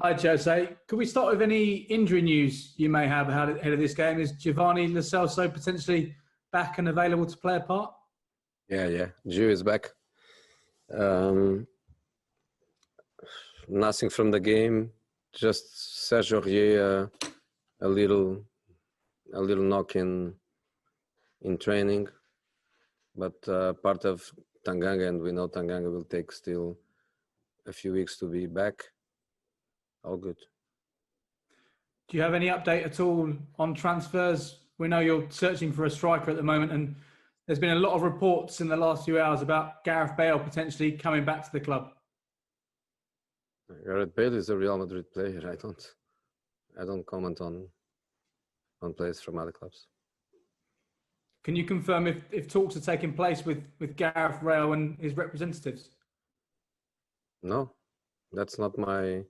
Hi, Jose. Could we start with any injury news you may have ahead of this game? Is Giovanni Lo Celso potentially back and available to play a part? Yeah. Gio is back. Nothing from the game. Just Sergio Aurier, a little knock in training, but part of Tanganga, and we know Tanganga will take still a few weeks to be back. All good. Do you have any update at all on transfers? We know you're searching for a striker at the moment, and there's been a lot of reports in the last few hours about Gareth Bale potentially coming back to the club. Gareth Bale is a Real Madrid player. I don't comment on players from other clubs. Can you confirm if talks are taking place with Gareth Bale and his representatives? No, that's not my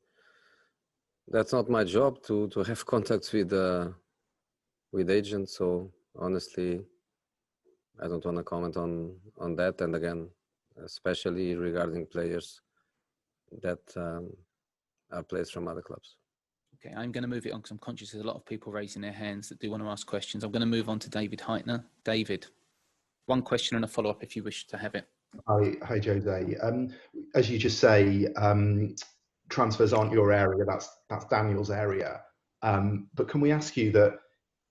job to have contacts with agents. So honestly, I don't want to comment on that. And again, especially regarding players that are players from other clubs. Okay, I'm going to move it on because I'm conscious there's a lot of people raising their hands that do want to ask questions. I'm going to move on to David Heitner. David, one question and a follow-up if you wish to have it. Hi, Jose. As you just say, transfers aren't your area. That's Daniel's area. But can we ask you that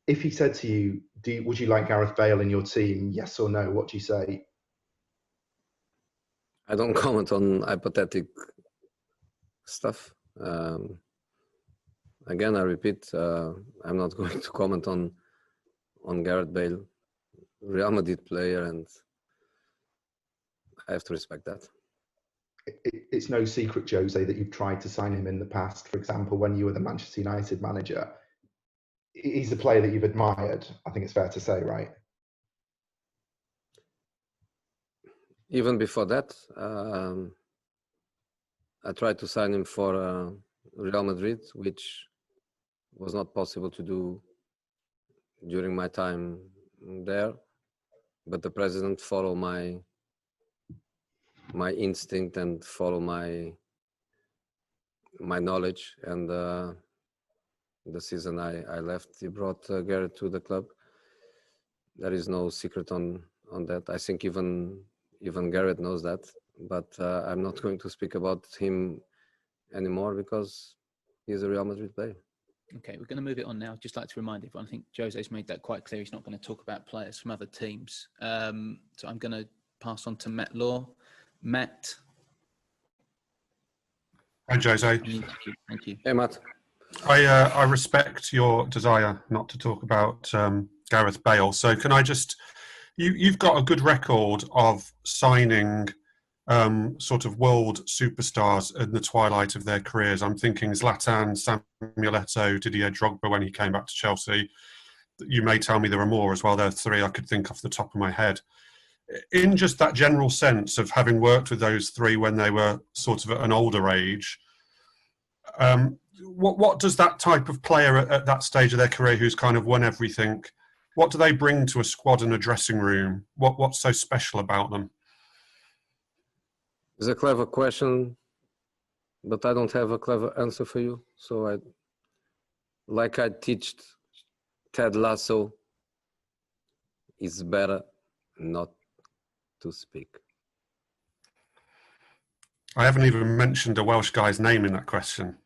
if he said to you, would you like Gareth Bale in your team? Yes or no? What do you say? I don't comment on hypothetical stuff. Again, I repeat, I'm not going to comment on Gareth Bale, Real Madrid player, and I have to respect that. It's no secret, Jose, that you've tried to sign him in the past. For example, when you were the Manchester United manager, he's a player that you've admired. I think it's fair to say, right? Even before that, I tried to sign him for Real Madrid, which was not possible to do during my time there. But the president followed my instinct and follow my knowledge, and the season I left, he brought Gareth to the club. There is no secret on that. I think even Gareth knows that, but I'm not going to speak about him anymore because he's a Real Madrid player. Okay, we're going to move it on now. Just like to remind everyone, I think Jose's made that quite clear. He's not going to talk about players from other teams. So I'm going to pass on to Matt Law. Matt. Hi, Jose. Thank you. Hey, Matt. I respect your desire not to talk about Gareth Bale. So can I just, you've got a good record of signing sort of world superstars in the twilight of their careers. I'm thinking Zlatan, Samuel Eto'o, Didier Drogba when he came back to Chelsea. You may tell me there are more as well. There are three I could think off the top of my head. In just that general sense of having worked with those three when they were sort of at an older age, what does that type of player at that stage of their career who's kind of won everything, what do they bring to a squad and a dressing room? What's so special about them? It's a clever question, but I don't have a clever answer for you. So I teach Ted Lasso, it's better not to speak. I haven't even mentioned a Welsh guy's name in that question.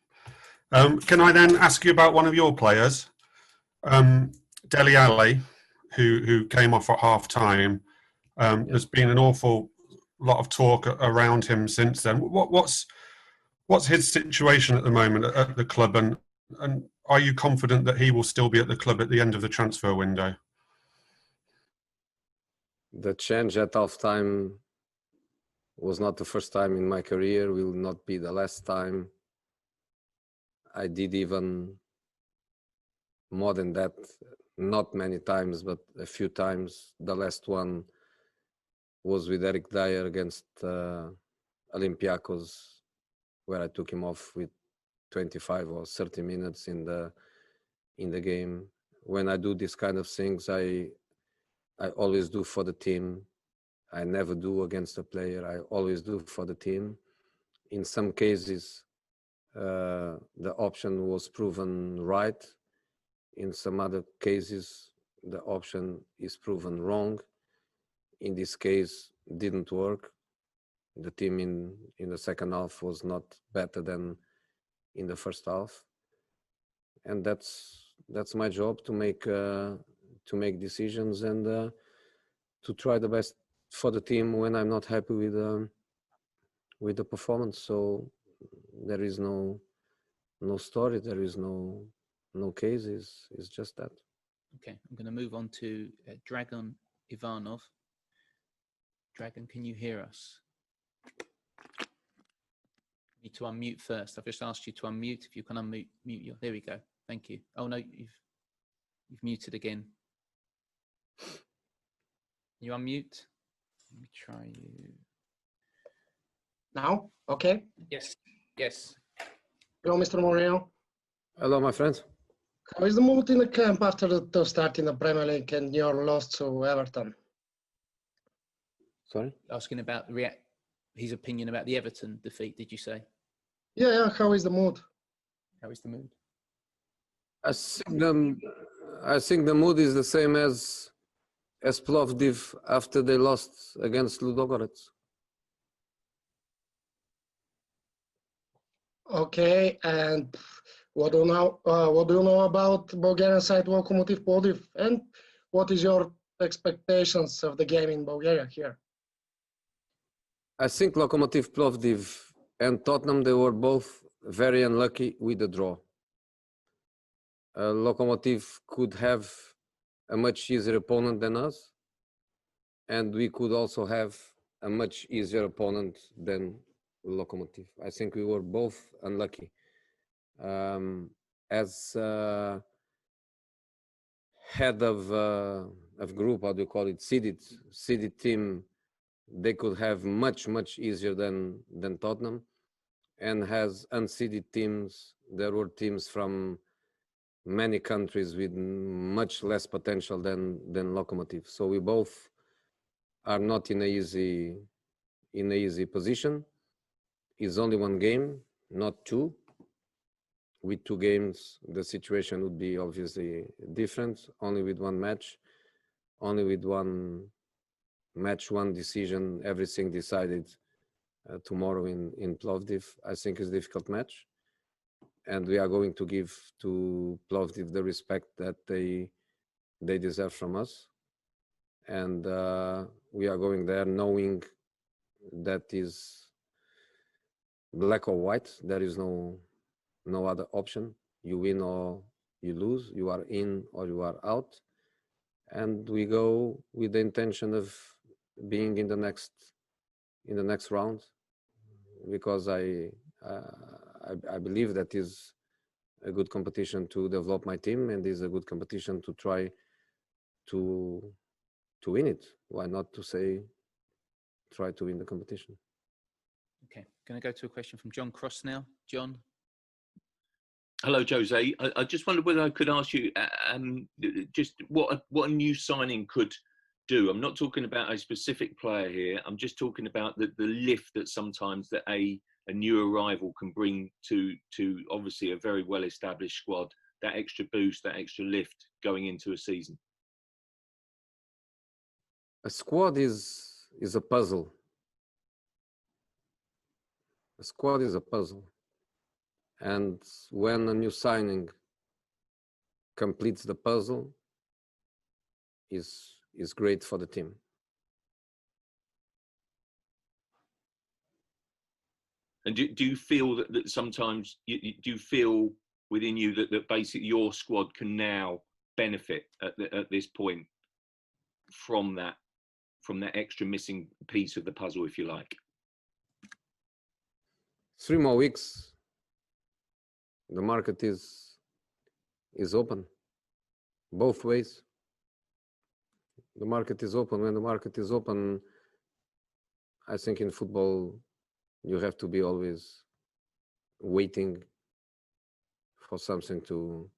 Can I then ask you about one of your players, Dele Alli, who came off at half time? There's been an awful lot of talk around him since then. What's his situation at the moment at the club, and are you confident that he will still be at the club at the end of the transfer window? The change at half time was not the first time in my career, will not be the last time. I did even more than that, not many times, but a few times. The last one was with Eric Dyer against Olympiacos, where I took him off with 25 or 30 minutes in the game. When I do these kind of things, I always do for the team. I never do against a player. I always do for the team. In some cases, the option was proven right. In some other cases, the option is proven wrong. In this case, didn't work. The team in the second half was not better than in the first half, and that's my job to make decisions and to try the best for the team when I'm not happy with the performance. So there is no story, there is no case. It's just that. Okay, I'm going to move on to Dragon Ivanov. Dragon, can you hear us? You need to unmute first. I've just asked you to unmute. If you can unmute your. There we go. Thank you. Oh no, you've muted again. You unmute. Let me try you. Now, okay. Yes. Yes. Hello, Mr. Mourinho. Hello, my friend. How is the mood in the camp after the start in the Premier League and your loss to Everton? Sorry? Asking about his opinion about the Everton defeat, did you say? Yeah. How is the mood? How is the mood? I think the mood is the same as Plovdiv after they lost against Ludogorets. Okay, and what do you know about Bulgarian side Lokomotiv Plovdiv, and what is your expectations of the game in Bulgaria here? I think Lokomotiv Plovdiv and Tottenham, they were both very unlucky with the draw. Lokomotiv could have a much easier opponent than us, and we could also have a much easier opponent than Lokomotiv. I think we were both unlucky. As head of group, how do you call it, seeded team, they could have much easier than Tottenham. And as unseeded teams, there were teams from many countries with much less potential than Lokomotiv. So we both are not in a easy position. It's only one game, not two. With two games, the situation would be obviously different. Only with one match, only with one match, one decision, everything decided tomorrow in Plovdiv. I think it's a difficult match, and we are going to give to Plovdiv the respect that they deserve from us. And we are going there knowing that is black or white. There is no other option. You win or you lose. You are in or you are out. And we go with the intention of being in the next round, because I believe that is a good competition to develop my team, and is a good competition to try to win it. Why not to say try to win the competition? Okay, going to go to a question from John Cross now. John. Hello, Jose. I just wondered whether I could ask you just what a new signing could do. I'm not talking about a specific player here. I'm just talking about the lift that sometimes that a new arrival can bring to obviously a very well-established squad. That extra boost, that extra lift going into a season. A squad is a puzzle. A squad is a puzzle. And when a new signing completes the puzzle, is great for the team. And do you feel that sometimes do you feel within you that basically your squad can now benefit at this point from that extra missing piece of the puzzle, if you like? 3 more weeks, the market is open, both ways. The market is open. When the market is open, I think in football, you have to be always waiting for something to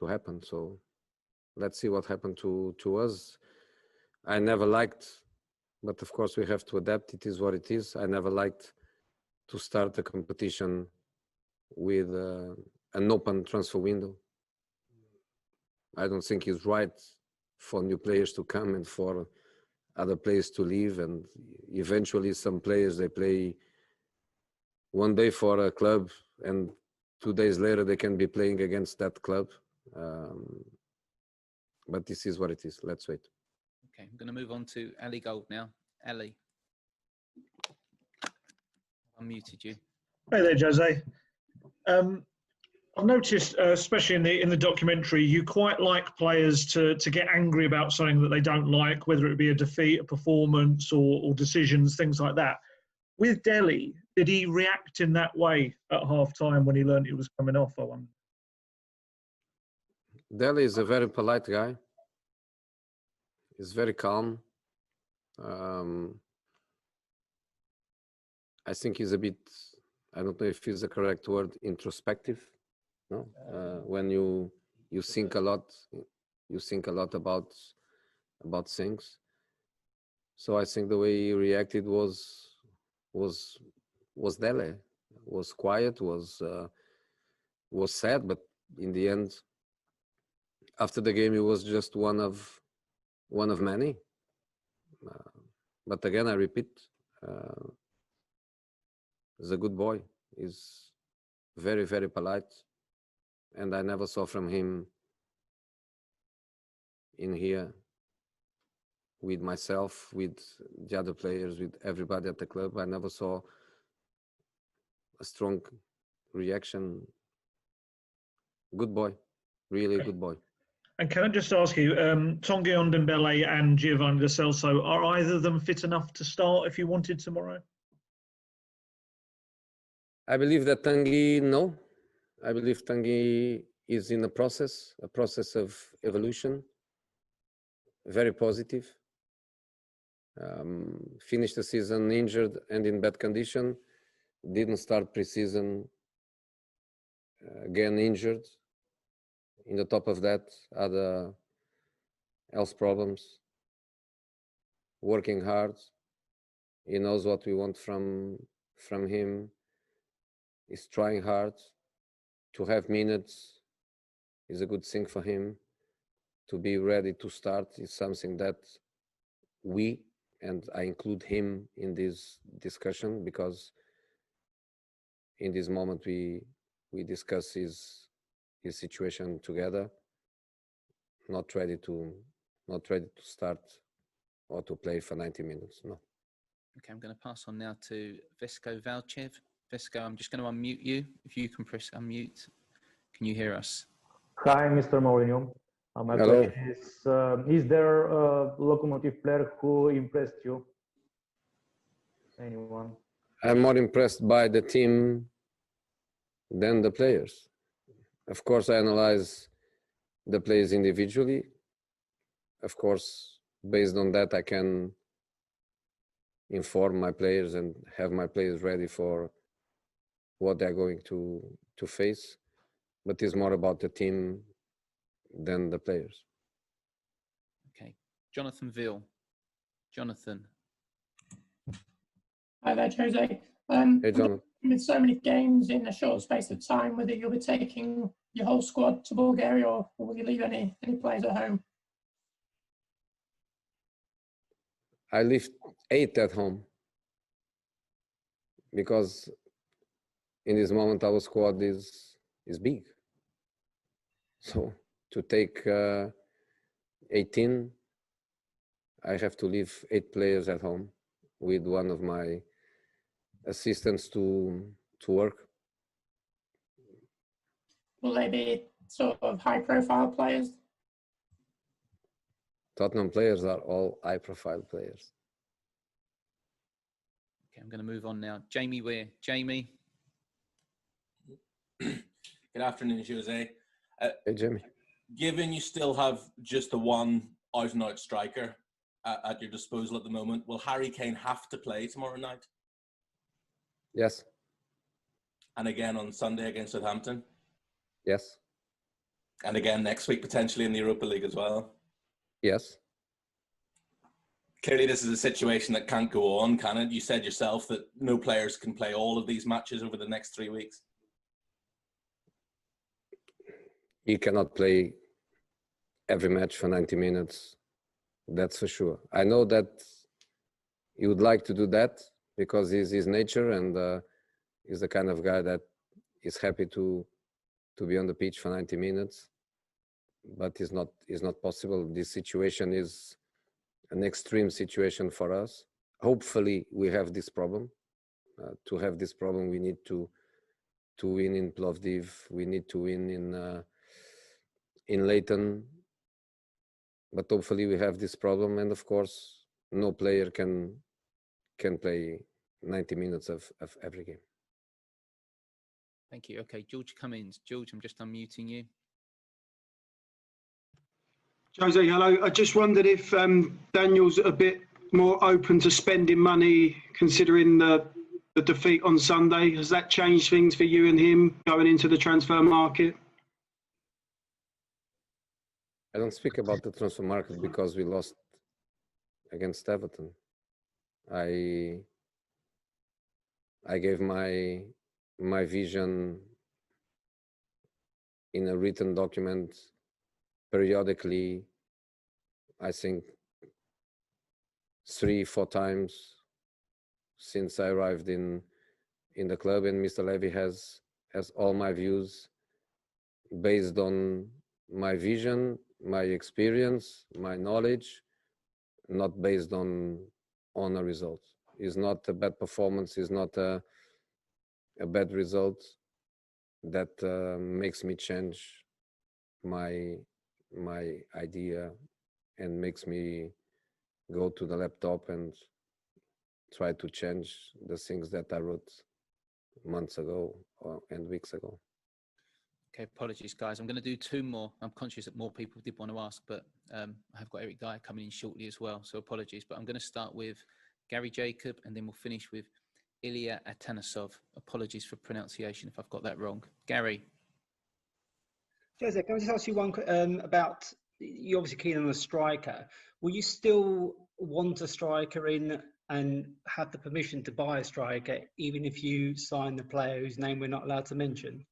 happen. So let's see what happened to us. I never liked, but of course we have to adapt. It is what it is. I never liked to start a competition with an open transfer window. I don't think it's right for new players to come and for other players to leave. And eventually some players, they play one day for a club and 2 days later they can be playing against that club. But this is what it is. Let's wait. Okay, I'm going to move on to Ali Gold now. Ali, I muted you. Hey there, Jose. I've noticed, especially in the documentary, you quite like players to get angry about something that they don't like, whether it be a defeat, a performance, or decisions, things like that. With Delhi, did he react in that way at half-time when he learned he was coming off, I wonder? Delhi is a very polite guy. He's very calm. I think he's a bit, I don't know if it's the correct word, introspective. No, when you think a lot, about things. So I think the way he reacted was Delhi. Was quiet, was sad, but in the end, after the game, he was just one of many. But again, I repeat, he's a good boy. He's very, very polite. And I never saw from him in here with myself, with the other players, with everybody at the club. I never saw a strong reaction. Good boy, really good boy. And can I just ask you, Tanguy Ndombele and Giovanni Lo Celso, are either of them fit enough to start if you wanted tomorrow? I believe that Tanguy, no. I believe Tanguy is in a process of evolution, very positive. Finished the season injured and in bad condition, didn't start pre-season, again injured. In the top of that, other health problems, working hard. He knows what we want from him. He's trying hard. To have minutes is a good thing for him. To be ready to start is something that we, and I include him in this discussion, because in this moment we discuss his situation together. Not ready to start or to play for 90 minutes. No. Okay, I'm going to pass on now to Vesko Valchev. Vesko, I'm just going to unmute you. If you can press unmute, can you hear us? Hi, Mr. Mourinho. My Hello. question is there a locomotive player who impressed you? Anyone? I'm more impressed by the team than the players. Of course, I analyze the players individually. Of course, based on that, I can inform my players and have my players ready for what they're going to face. But it's more about the team than the players. Okay. Jonathan Veal. Jonathan. Hi there, Jose. Hey, Jonathan. With so many games in a short space of time, whether you'll be taking your whole squad to Bulgaria or will you leave any players at home? I leave 8 at home because in this moment our squad is big. So to take 18, I have to leave 8 players at home with one of my assistants to work. Will they be sort of high-profile players? Tottenham players are all high-profile players. Okay, I'm going to move on now. Jamie Weir. Jamie. Good afternoon, Jose. Hey, Jamie. Given you still have just the one out-and-out striker at your disposal at the moment, will Harry Kane have to play tomorrow night? Yes. And again on Sunday against Southampton? Yes. And again next week, potentially in the Europa League as well? Yes. Clearly, this is a situation that can't go on, can it? You said yourself that no players can play all of these matches over the next 3 weeks. he cannot play every match for 90 minutes. That's for sure. I know that he would like to do that because he's his nature, and he's the kind of guy that is happy to be on the pitch for 90 minutes. But it's not possible. This situation is an extreme situation for us. Hopefully, we have this problem. To have this problem, we need to win in Plovdiv. We need to win in Leighton. But hopefully, we have this problem, and of course, no player can play 90 minutes of every game. Thank you. Okay, George Cummins. George, I'm just unmuting you. Jose, hello. I just wondered if Daniel's a bit more open to spending money considering the defeat on Sunday. Has that changed things for you and him going into the transfer market? I don't speak about the transfer market because we lost against Everton. I gave my vision in a written document periodically, I think 3-4 times since I arrived in the club, and Mr. Levy has all my views based on my vision, my experience, my knowledge, not based on a result. It's not a bad performance, it's not a bad result that makes me change my idea and makes me go to the laptop and try to change the things that I wrote months ago and weeks ago. Okay, apologies, guys. I'm going to do 2 more. I'm conscious that more people did want to ask, but I have got Eric Dyer coming in shortly as well, so apologies. But I'm going to start with Gary Jacob, and then we'll finish with Ilya Atanasov. Apologies for pronunciation if I've got that wrong. Gary. Jose, can I just ask you one about, you're obviously keen on a striker. Will you still want a striker in and have the permission to buy a striker, even if you sign the player whose name we're not allowed to mention?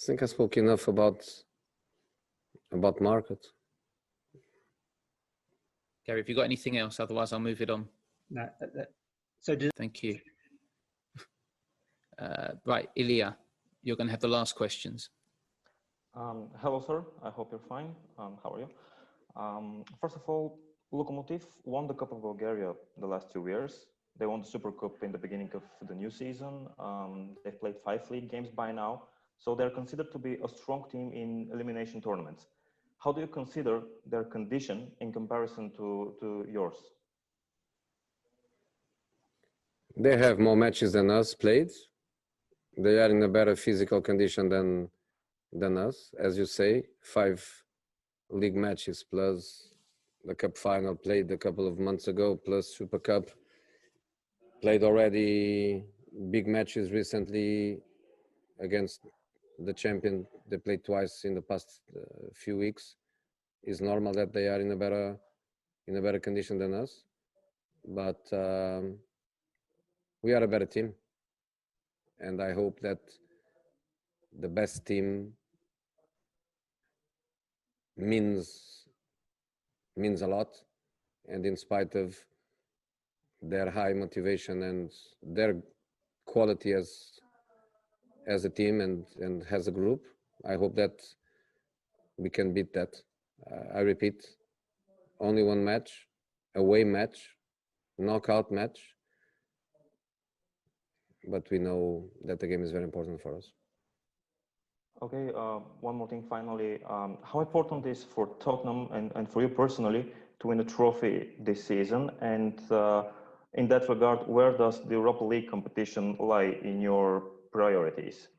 I think I spoke enough about market. Gary, have you got anything else? Otherwise, I'll move it on. No. Thank you. Right, Ilya, you're going to have the last questions. Hello, sir. I hope you're fine. How are you? First of all, Lokomotiv won the Cup of Bulgaria the last 2 years. They won the Super Cup in the beginning of the new season. They've played 5 league games by now, so they're considered to be a strong team in elimination tournaments. How do you consider their condition in comparison to yours? They have more matches than us played. They are in a better physical condition than us. As you say, 5 league matches plus the cup final played a couple of months ago, plus Super Cup. Played already big matches recently against the champion. They played twice in the past few weeks. It's normal that they are in a better condition than us, but we are a better team, and I hope that the best team means a lot, and in spite of their high motivation and their quality as a team and as a group, I hope that we can beat that. I repeat, only 1 match, away match, knockout match, but we know that the game is very important for us. Okay, one more thing finally. How important is for Tottenham and for you personally to win a trophy this season? And in that regard, where does the Europa League competition lie in your priorities?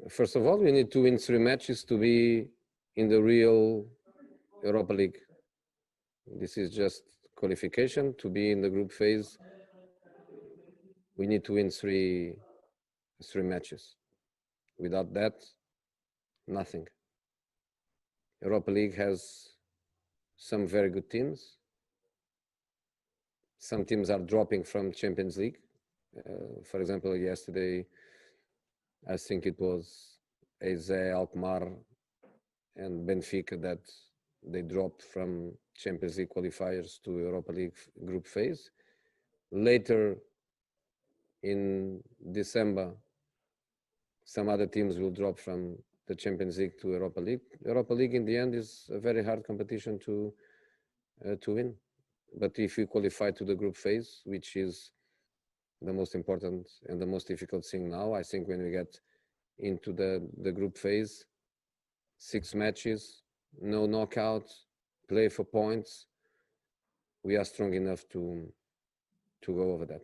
First of all, we need to win 3 matches to be in the real Europa League. This is just qualification to be in the group phase. We need to win 3 matches. Without that, nothing. Europa League has some very good teams. Some teams are dropping from Champions League. For example, yesterday, I think it was AZ Alkmaar and Benfica that they dropped from Champions League qualifiers to Europa League group phase. Later in December, some other teams will drop from the Champions League to Europa League. Europa League in the end is a very hard competition to win. But if you qualify to the group phase, which is the most important and the most difficult thing now, I think when we get into the group phase, 6 matches, no knockout, play for points, we are strong enough to go over that.